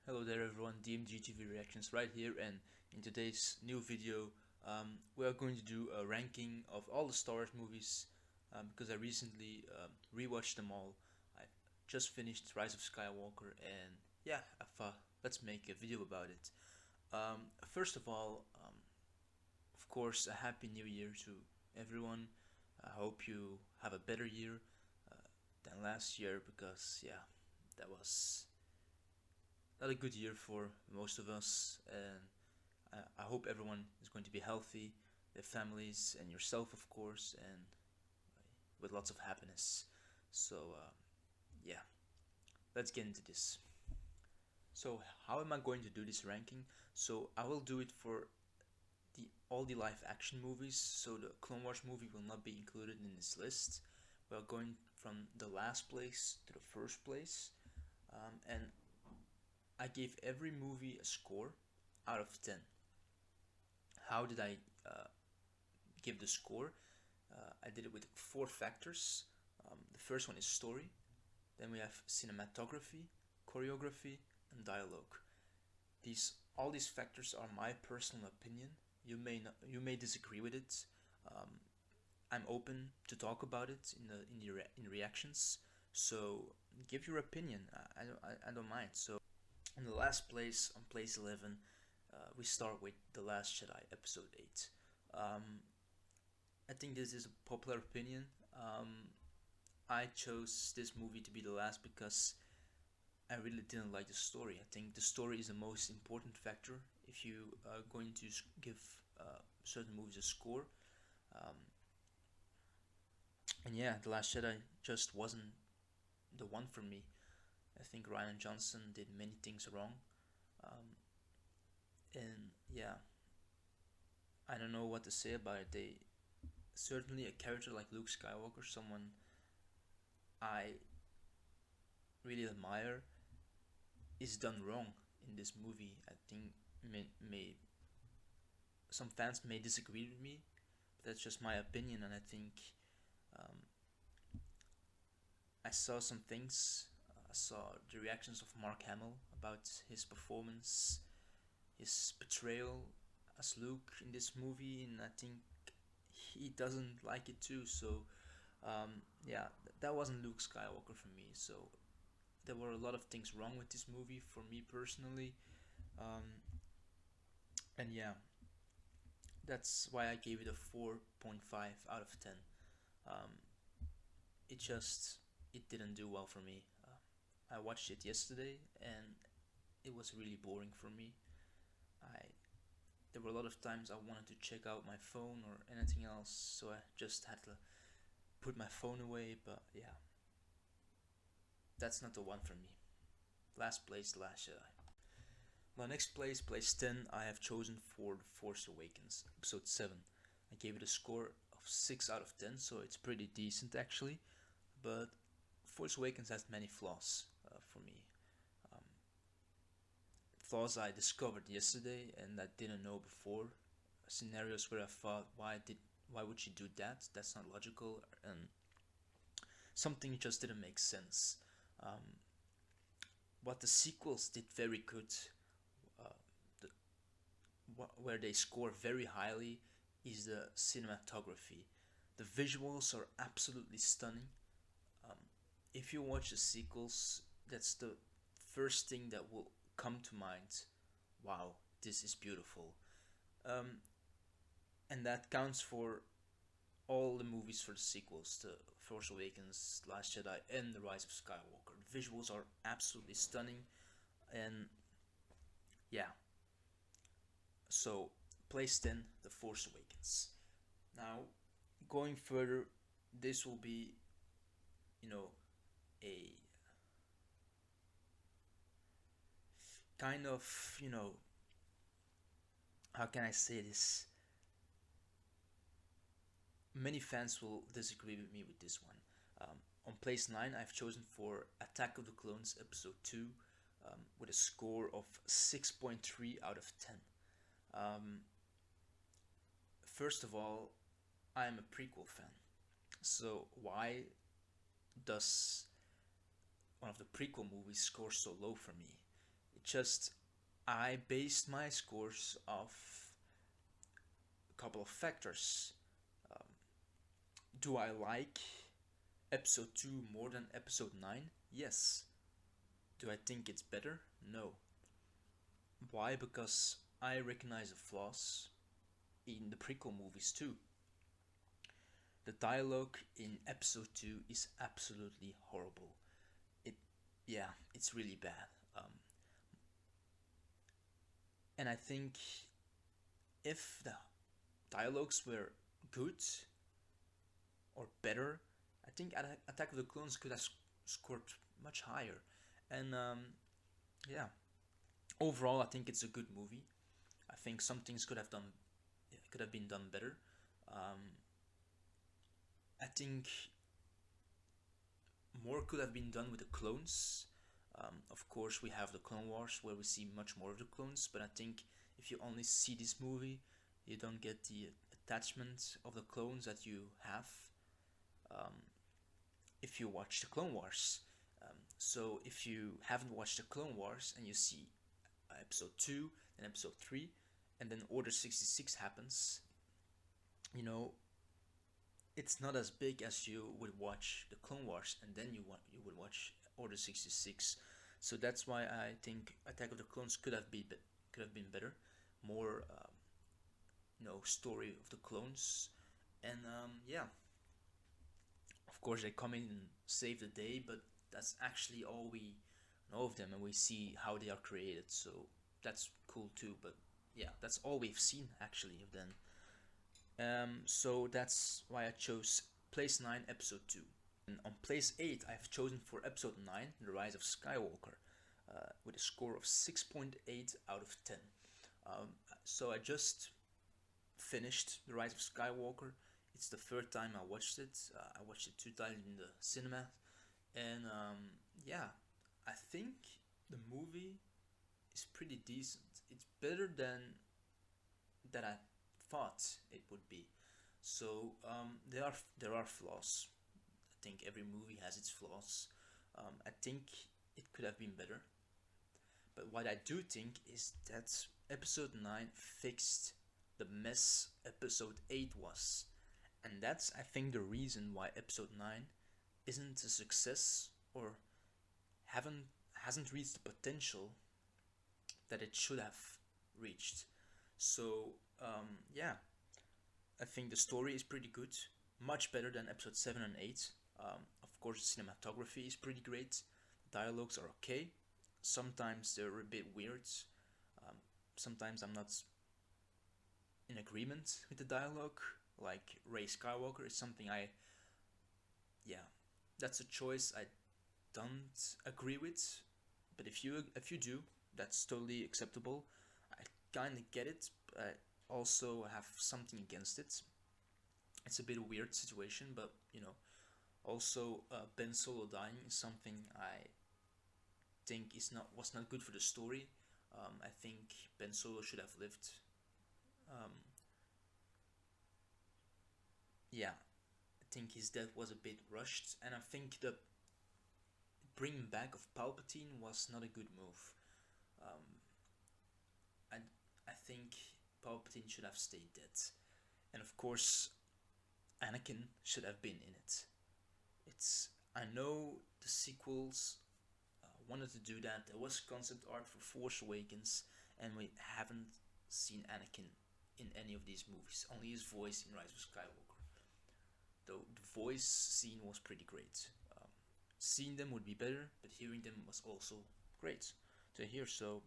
Hello there everyone, DMG TV Reactions right here, and in today's new video we are going to do a ranking of all the Star Wars movies because I recently rewatched them all. I just finished Rise of Skywalker and yeah, I thought let's make a video about it. First of all, of course, a Happy New Year to everyone. I hope you have a better year uh, than last year because yeah, that was not a good year for most of us, and I hope everyone is going to be healthy, their families, and yourself, of course, and with lots of happiness. So, yeah, let's get into this. So, how am I going to do this ranking? So, I will do it for all the live action movies. So, the Clone Wars movie will not be included in this list. We are going from the last place to the first place, and I gave every movie a score out of 10. How did I give the score? I did it with four factors. The first one is story, then we have cinematography, choreography, and dialogue. These all these factors are my personal opinion. You may disagree with it. Um, I'm open to talk about it in reactions. So give your opinion. I don't mind. So in the last place, on place 11, we start with The Last Jedi, Episode 8. I think this is a popular opinion. I chose this movie to be the last because I really didn't like the story. I think the story is the most important factor if you are going to give certain movies a score. Um, and yeah, The Last Jedi just wasn't the one for me. I think Rian Johnson did many things wrong. Um, and yeah, I don't know what to say about it. They certainly a character like Luke Skywalker, someone I really admire, is done wrong in this movie. I think may some fans may disagree with me, but that's just my opinion, and I think um, I saw some things. I saw the reactions of Mark Hamill about his performance, his portrayal as Luke in this movie, and I think he doesn't like it too. So yeah, that wasn't Luke Skywalker for me. So there were a lot of things wrong with this movie for me personally. Um, and yeah, that's why I gave it a 4.5 out of 10. Um, it just it didn't do well for me. I watched it yesterday and it was really boring for me. I There were a lot of times I wanted to check out my phone or anything else, so I just had to put my phone away. But yeah, that's not the one for me. Last place, Last Jedi. My next place, place 10, I have chosen for The Force Awakens, episode 7. I gave it a score of 6 out of 10, so it's pretty decent actually. But Force Awakens has many flaws for me. Um, Flaws I discovered yesterday and I didn't know before. Scenarios where I thought, why would she do that? That's not logical, and something just didn't make sense. Um, what the sequels did very good, uh, the, where they score very highly, is the cinematography. The visuals are absolutely stunning. Um, if you watch the sequels, that's the first thing that will come to mind. Wow, this is beautiful. Um, and that counts for all the movies for the sequels, The Force Awakens, Last Jedi, and The Rise of Skywalker. The visuals are absolutely stunning, and yeah. So, place 10, The Force Awakens. Now, going further, this will be, you know, a kind of, how can I say this? Many fans will disagree with me with this one. On place 9, I've chosen for Attack of the Clones Episode 2 with a score of 6.3 out of 10. Um, First of all, I'm a prequel fan. So, why does one of the prequel movies score so low for me? Just I based my scores off a couple of factors. Um, do I like episode 2 more than episode 9? Yes. Do I think it's better? No. Why? Because I recognize the flaws in the prequel movies too. The dialogue in episode 2 is absolutely horrible. It, yeah, it's really bad. And I think if the dialogues were good or better, I think Attack of the Clones could have scored much higher. And yeah, overall, I think it's a good movie. I think some things could have been done better. Um, I think more could have been done with the clones. Of course, we have the Clone Wars where we see much more of the clones, but I think if you only see this movie, you don't get the attachment of the clones that you have um, if you watch the Clone Wars. So if you haven't watched the Clone Wars and you see episode 2 and episode 3, and then Order 66 happens, you know, it's not as big as you would watch the Clone Wars and then you would watch Order 66. So that's why I think Attack of the Clones could have been better, more story of the clones, and yeah, of course they come in and save the day, but that's actually all we know of them, and we see how they are created. So that's cool too. But yeah, that's all we've seen actually of them. So that's why I chose place 9, episode 2. And on place 8, I've chosen for episode 9, The Rise of Skywalker, with a score of 6.8 out of 10. So I just finished The Rise of Skywalker. It's the third time I watched it. I watched it 2 times in the cinema. And yeah, I think the movie is pretty decent. It's better than that I thought it would be. So there are flaws. I think every movie has its flaws. I think it could have been better. But what I do think is that episode 9 fixed the mess episode 8 was. And that's, I think, the reason why episode 9 isn't a success or hasn't reached the potential that it should have reached. So yeah, I think the story is pretty good, much better than episode 7 and 8. Of course, the cinematography is pretty great. Dialogues are okay. Sometimes they're a bit weird. Sometimes I'm not in agreement with the dialogue. Like Rey Skywalker is something yeah, that's a choice I don't agree with. But if you do, that's totally acceptable. I kind of get it, but I also have something against it. It's a bit of weird situation, but also Ben Solo dying is something I think was not good for the story. I think Ben Solo should have lived. Um, yeah, I think his death was a bit rushed, and I think the bringing back of Palpatine was not a good move. Um, I I think Palpatine should have stayed dead, and of course, Anakin should have been in it. I know the sequels wanted to do that. There was concept art for Force Awakens, and we haven't seen Anakin in any of these movies. Only his voice in Rise of Skywalker. Though the voice scene was pretty great. Seeing them would be better, but hearing them was also great to hear. So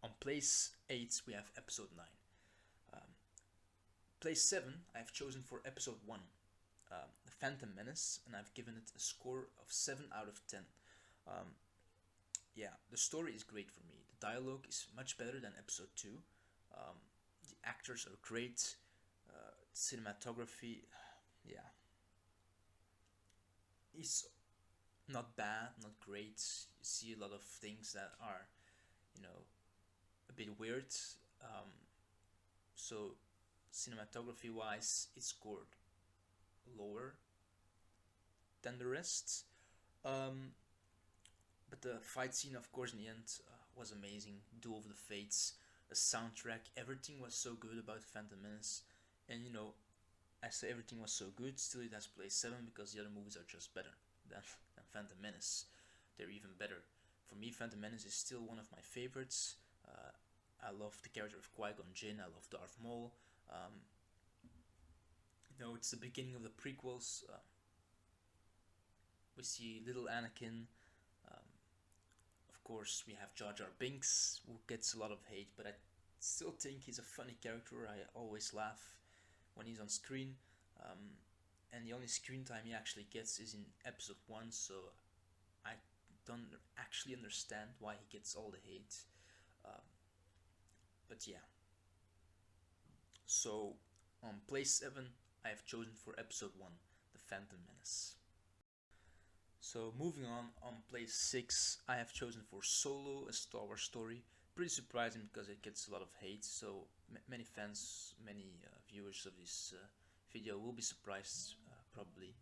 on place 8 we have episode 9. Um, place 7 I've chosen for episode 1, The Phantom Menace, and I've given it a score of 7 out of 10. Yeah, the story is great for me. The dialogue is much better than episode 2. The actors are great. Cinematography, yeah, is not bad, not great. You see a lot of things that are, a bit weird. So cinematography wise, it scored lower than the rest. But the fight scene, of course, in the end was amazing. Duel of the Fates, the soundtrack, everything was so good about Phantom Menace. And I say everything was so good, still it has place 7 because the other movies are just better than Phantom Menace. They're even better. For me, Phantom Menace is still one of my favorites. I love the character of Qui-Gon Jinn. I love Darth Maul. Um, it's the beginning of the prequels. We see little Anakin. Um, of course, we have Jar Jar Binks, who gets a lot of hate, but I still think he's a funny character. I always laugh when he's on screen. Um, and the only screen time he actually gets is in episode 1, so I don't actually understand why he gets all the hate. Um, but yeah. So on place 7, I have chosen for episode 1, The Phantom Menace. So moving on place 6, I have chosen for Solo, a Star Wars story. Pretty surprising because it gets a lot of hate, so many fans, many viewers of this video will be surprised probably.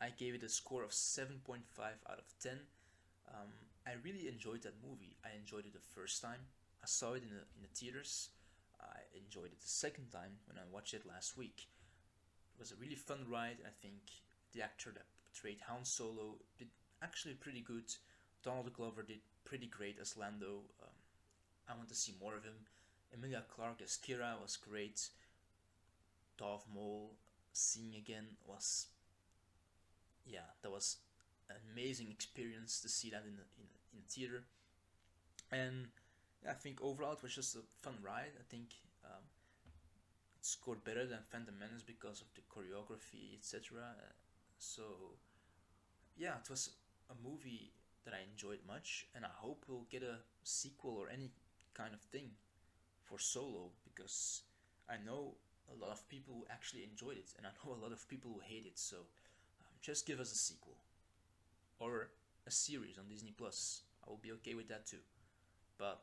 I gave it a score of 7.5 out of 10. I really enjoyed that movie. I enjoyed it the first time. I saw it in the theaters. I enjoyed it the second time when I watched it last week. It was a really fun ride. I think the actor that portrayed Han Solo did actually pretty good. Donald Glover did pretty great as Lando. I want to see more of him. Emilia Clarke as Kira was great. Darth Maul seeing again was, yeah, that was an amazing experience to see that in the theater. And yeah, I think overall it was just a fun ride. I think it scored better than Phantom Menace because of the choreography, etc. So yeah, it was a movie that I enjoyed much, and I hope we'll get a sequel or any kind of thing for Solo, because I know a lot of people who actually enjoyed it, and I know a lot of people who hate it. So just give us a sequel or a series on Disney Plus. I will be okay with that too. But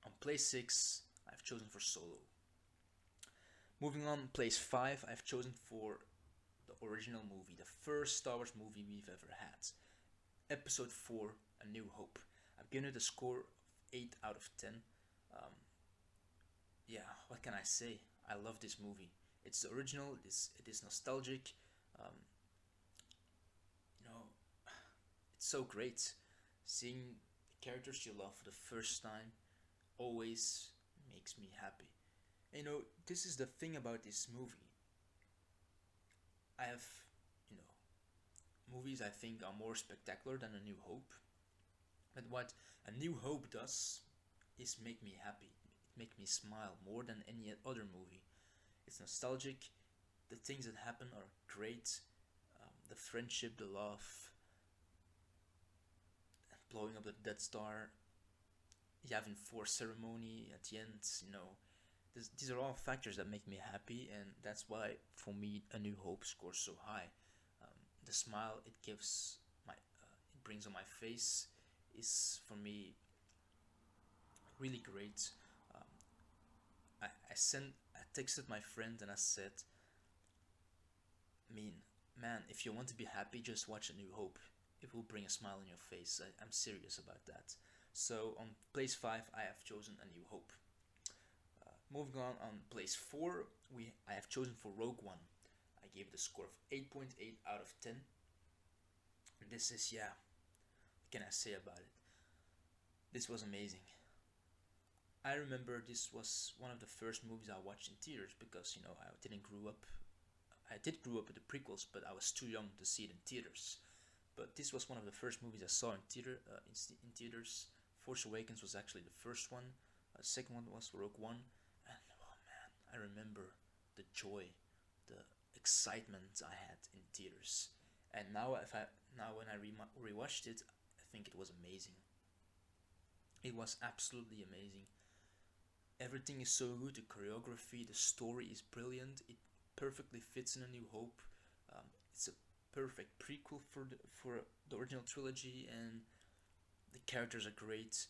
on place 6, I've chosen for Solo. Moving on, place 5, I've chosen for the original movie, the first Star Wars movie we've ever had. Episode 4, A New Hope. I've given it a score of 8 out of 10. Yeah, what can I say? I love this movie. It's the original, it is nostalgic. Um, you know, it's so great. Seeing the characters you love for the first time always makes me happy. And, this is the thing about this movie. I have, you know, movies I think are more spectacular than A New Hope. But what A New Hope does is make me happy. It makes me smile more than any other movie. It's nostalgic. The things that happen are great. The friendship, the love, blowing up the Death Star, Yavin 4 ceremony at the end, these are all factors that make me happy, and that's why, for me, A New Hope scores so high. The smile it gives it brings on my face is, for me, really great. Um, I texted my friend and I said, man, if you want to be happy, just watch A New Hope. It will bring a smile on your face. I'm serious about that. So on place 5, I have chosen A New Hope. Moving on place 4, I have chosen for Rogue One. I gave it a score of 8.8 out of 10. And this is, yeah, what can I say about it? This was amazing. I remember this was one of the first movies I watched in theaters because, I didn't grow up. I did grow up with the prequels, but I was too young to see it in theaters. But this was one of the first movies I saw in theaters. Force Awakens was actually the first one. The second one was Rogue One. And oh man, I remember the joy, the excitement I had in theaters. And now when I rewatched it, I think it was amazing. It was absolutely amazing. Everything is so good. The choreography, the story is brilliant. It perfectly fits in A New Hope. It's a perfect prequel for the original trilogy, and the characters are great.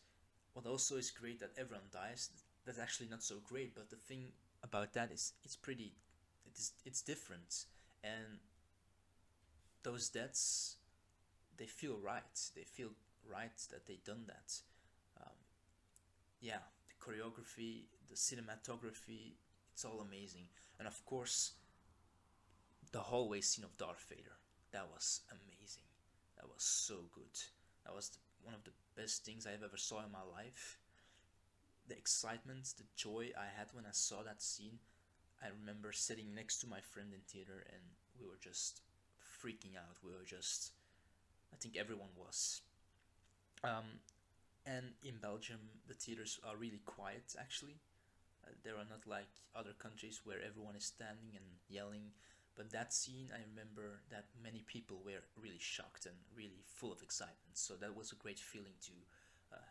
What also is great that everyone dies. That's actually not so great, but the thing about that is it's different, and those deaths they feel right. They feel right that they done that. Um, yeah, the choreography, the cinematography, it's all amazing. And of course, the hallway scene of Darth Vader, that was amazing. That was so good. That was one of the best things I've ever saw in my life. The excitement, the joy I had when I saw that scene. I remember sitting next to my friend in theater and we were just freaking out. We were just, I think everyone was. Um, and in Belgium, the theaters are really quiet actually. They are not like other countries where everyone is standing and yelling. But that scene, I remember that many people were really shocked and really full of excitement. So that was a great feeling to have,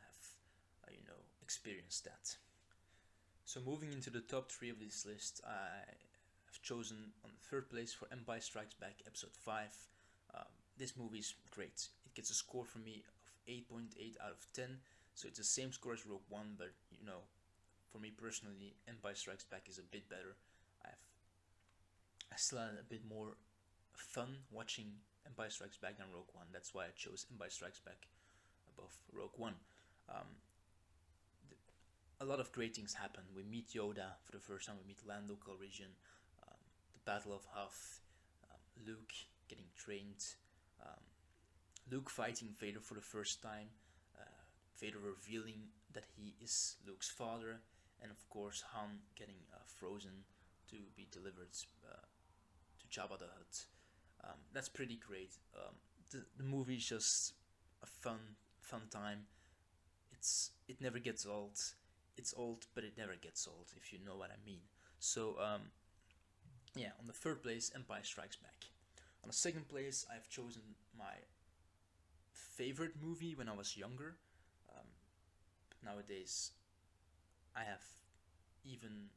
experienced that. So moving into the top three of this list, I have chosen on the third place for Empire Strikes Back Episode 5. This movie is great. It gets a score from me of 8.8 out of 10. So it's the same score as Rogue One, but for me personally, Empire Strikes Back is a bit better. I still had a bit more fun watching Empire Strikes Back than Rogue One. That's why I chose Empire Strikes Back above Rogue One. Um, a lot of great things happen. We meet Yoda for the first time. We meet Lando Calrissian, the Battle of Hoth, Luke getting trained, um, Luke fighting Vader for the first time, Vader revealing that he is Luke's father, and of course Han getting frozen to be delivered to Jabba the Hutt. That's pretty great. The movie is just a fun time. It never gets old. It's old, but it never gets old, if you know what I mean. So yeah, on the third place, Empire Strikes Back. On the second place, I've chosen my favorite movie when I was younger. But nowadays, I have even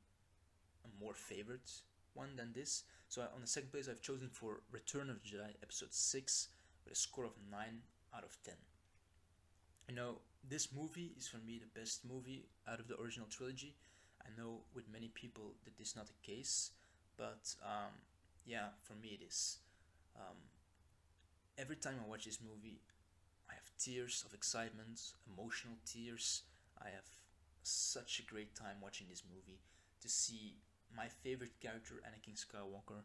a more favorite one than this. So on the second place, I've chosen for Return of the Jedi Episode 6 with a score of 9 out of 10. This movie is for me the best movie out of the original trilogy. I know with many people that this is not the case, but yeah, for me it is. Um, every time I watch this movie, I have tears of excitement, emotional tears. I have such a great time watching this movie. To see my favorite character, Anakin Skywalker,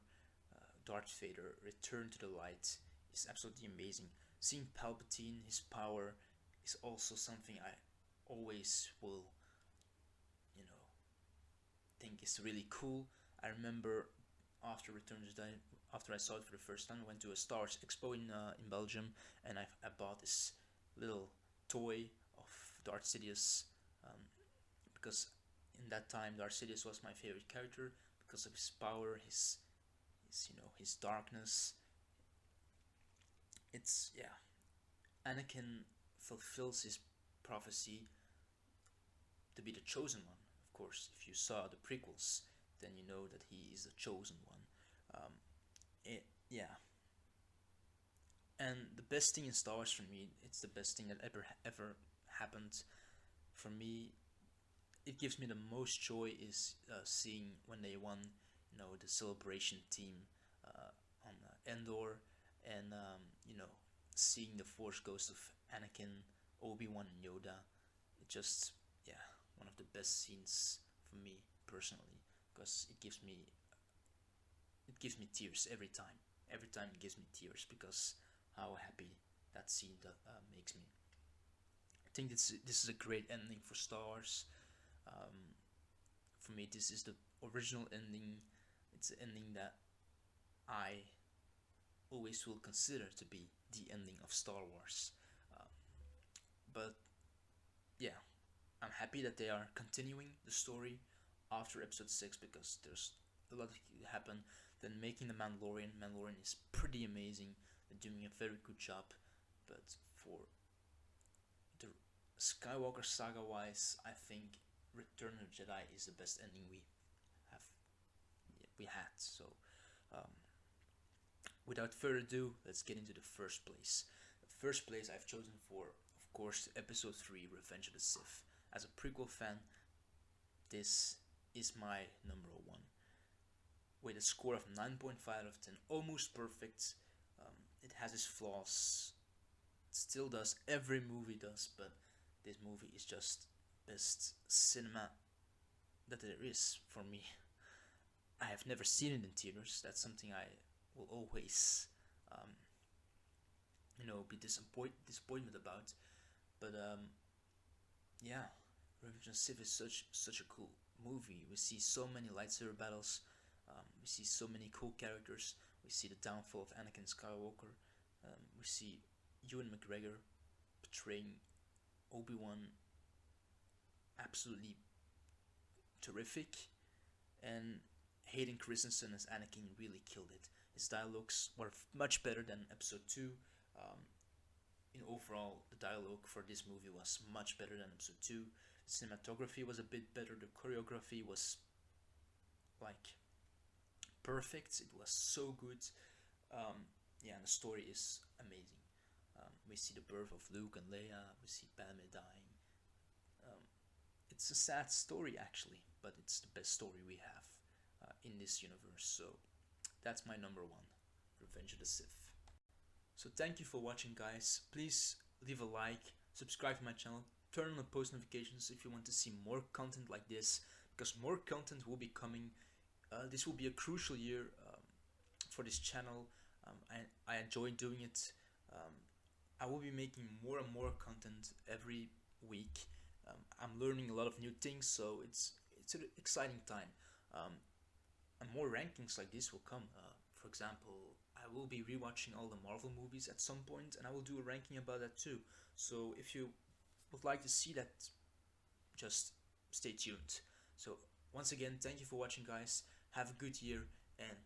Darth Vader, return to the light is absolutely amazing. Seeing Palpatine, his power, is also something I always will, you know, think is really cool. I remember after Return to the after I saw it for the first time, I went to a Star Wars Expo in Belgium, and I bought this little toy of Darth Sidious, because in that time Darth Sidious was my favorite character because of his power, his darkness. It's yeah, Anakin fulfills his prophecy to be the chosen one. Of course, if you saw the prequels, then you know that he is the chosen one. Yeah, and the best thing in Star Wars for me, it's the best thing that ever happened for me. It gives me the most joy is seeing when they won, the celebration team on Endor, and seeing the Force Ghost of Anakin, Obi-Wan, and Yoda. It just, yeah, one of the best scenes for me personally, because it gives me tears every time. Every time it gives me tears because how happy that scene makes me. I think this is a great ending for Star Wars. Um, for me, this is the original ending. It's an ending that I always will consider to be the ending of Star Wars. Um, but yeah, I'm happy that they are continuing the story after Episode 6 because there's a lot that happen. Then making the Mandalorian is pretty amazing. They're doing a very good job. But for the Skywalker saga wise, I think Return of the Jedi is the best ending have we had. So um, without further ado, let's get into the first place. The first place I've chosen for, of course, Episode 3, Revenge of the Sith. As a prequel fan, this is my number one. With a score of 9.5 out of 10, almost perfect. It has its flaws, still does. Every movie does, but this movie is just best cinema that there is for me. I have never seen it in theaters. That's something I will always, um, be disappointment about. But yeah, Revenge of the Sith is such a cool movie. We see so many lightsaber battles. We see so many cool characters. We see the downfall of Anakin Skywalker. We see Ewan McGregor portraying Obi-Wan absolutely terrific, and Hayden Christensen as Anakin really killed it. His dialogues were much better than Episode 2. Um, in overall, the dialogue for this movie was much better than Episode 2. The cinematography was a bit better. The choreography was like perfect. It was so good. Yeah, and the story is amazing. We see the birth of Luke and Leia. We see Padme dying. Um, it's a sad story actually, but it's the best story we have in this universe. So that's my number one, Revenge of the Sith. So thank you for watching, guys. Please leave a like, subscribe to my channel, turn on the post notifications if you want to see more content like this, because more content will be coming. This will be a crucial year for this channel. I enjoy doing it. I will be making more and more content every week. I'm learning a lot of new things, so it's an exciting time. And more rankings like this will come. For example, I will be rewatching all the Marvel movies at some point, and I will do a ranking about that too. So if you would like to see that, just stay tuned. So once again, thank you for watching, guys. Have a good year, and